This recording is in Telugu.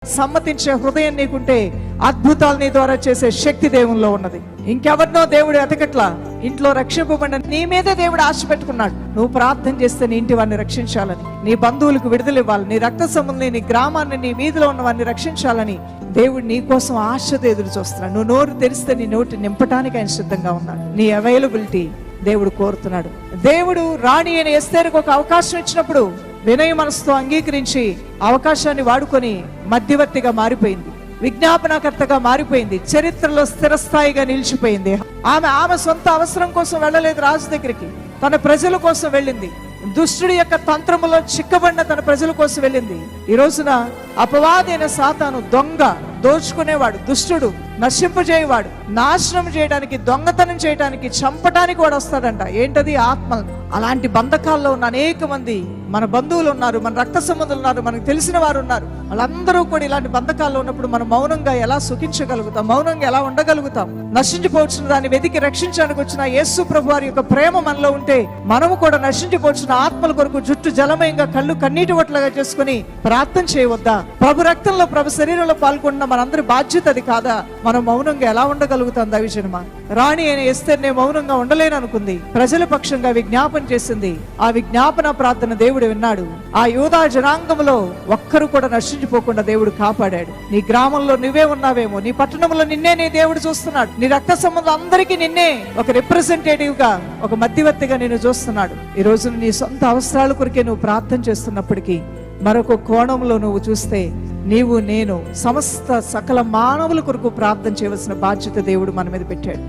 సమ్మతించే హృదయం నీకుంటే అద్భుతాలు నీ ద్వారా చేసే శక్తి దేవుల్లో ఉన్నది. ఇంకెవరినో దేవుడు ఎతకట్లా. ఇంట్లో రక్షింపబడిన నీ మీదే దేవుడు ఆశ పెట్టుకున్నాడు. నువ్వు ప్రార్థన చేస్తే నీ ఇంటి వారిని రక్షించాలని, నీ బంధువులకు విడుదల ఇవ్వాలి, నీ రక్త సంబంధం నీ గ్రామాన్ని, నీ వీధిలో ఉన్న వారిని రక్షించాలని దేవుడు నీ కోసం ఆశతో ఎదురు చూస్తున్నాడు. నువ్వు నోరు తెరిస్తే నీ నోటి నింపటానికి ఆయన సిద్ధంగా ఉన్నాడు. నీ అవైలబిలిటీ దేవుడు కోరుతున్నాడు. దేవుడు రాణి అయిన ఎస్తేరుకు ఒక అవకాశం ఇచ్చినప్పుడు వినయ మనసుతో అంగీకరించి అవకాశాన్ని వాడుకొని మధ్యవర్తిగా మారిపోయింది, విజ్ఞాపనకర్తగా మారిపోయింది, చరిత్రలో స్థిరస్థాయిగా నిలిచిపోయింది. ఆమె సొంత అవసరం కోసం వెళ్ళలేదు రాజు దగ్గరికి, తన ప్రజల కోసం వెళ్ళింది. దుష్టుడి యొక్క తంత్రములో చిక్కబడిన తన ప్రజల కోసం వెళ్ళింది. ఈ రోజున అపవాదైన సాతాను దొంగ, దోచుకునేవాడు, దుష్టుడు, నశింపజేయవాడు, నాశనం చేయడానికి, దొంగతనం చేయడానికి, చంపడానికి వాడు వస్తాడంట. ఏంటది? ఆత్మ. అలాంటి బంధకాల్లో ఉన్న అనేక మంది మన బంధువులు ఉన్నారు, మన రక్త సంబంధులు ఉన్నారు, మనకు తెలిసిన వారు ఉన్నారు. వాళ్ళందరూ కూడా ఇలాంటి బంధకాల్లో ఉన్నప్పుడు మనం మౌనంగా ఎలా సుఖించగలుగుతాం? మౌనంగా ఎలా ఉండగలుగుతాం? నశించిపోవచ్చిన దాన్ని వెతికి రక్షించడానికి వచ్చిన యేసు ప్రభు వారి యొక్క ప్రేమ మనలో ఉంటే మనము కూడా నశించిపోవచ్చిన ఆత్మల కొరకు జుట్టు జలమయంగా, కళ్ళు కన్నీటి ఒట్లుగా చేసుకుని ప్రార్థన చేయవద్దా? ప్రభు రక్తంలో, ప్రభు శరీరంలో పాల్గొన్న మనందరి బాధ్యత అది కాదా? మనం మౌనంగా ఎలా ఉండగలుగుతాం? దైవజనమా, రాణి అయిన ఎస్తేరునే మౌనంగా ఉండలేను అనుకుంది. ప్రజల పక్షంగా విజ్ఞాపన చేసింది. ఆ విజ్ఞాపన ప్రార్థన దేవుడు విన్నాడు. ఆ యూదా జనాంగంలో ఒక్కరు కూడా నశించిపోకుండా దేవుడు కాపాడాడు. నీ గ్రామంలో నువ్వే ఉన్నావేమో, నీ పట్టణంలో నిన్నే నీ దేవుడు చూస్తున్నాడు. నీ రక్త సంబంధం అందరికీ నిన్నే ఒక రిప్రజెంటేటివ్ గా, ఒక మధ్యవర్తిగా నేను చూస్తున్నాడు. ఈ రోజు నీ సొంత అవసరాల కొరికే నువ్వు ప్రార్థన చేస్తున్నప్పటికీ మరొక కోణంలో నువ్వు చూస్తే నీవు, నేను, సమస్త సకల మానవుల కొరకు ప్రార్థన చేయవలసిన బాధ్యత దేవుడు మన మీద పెట్టాడు.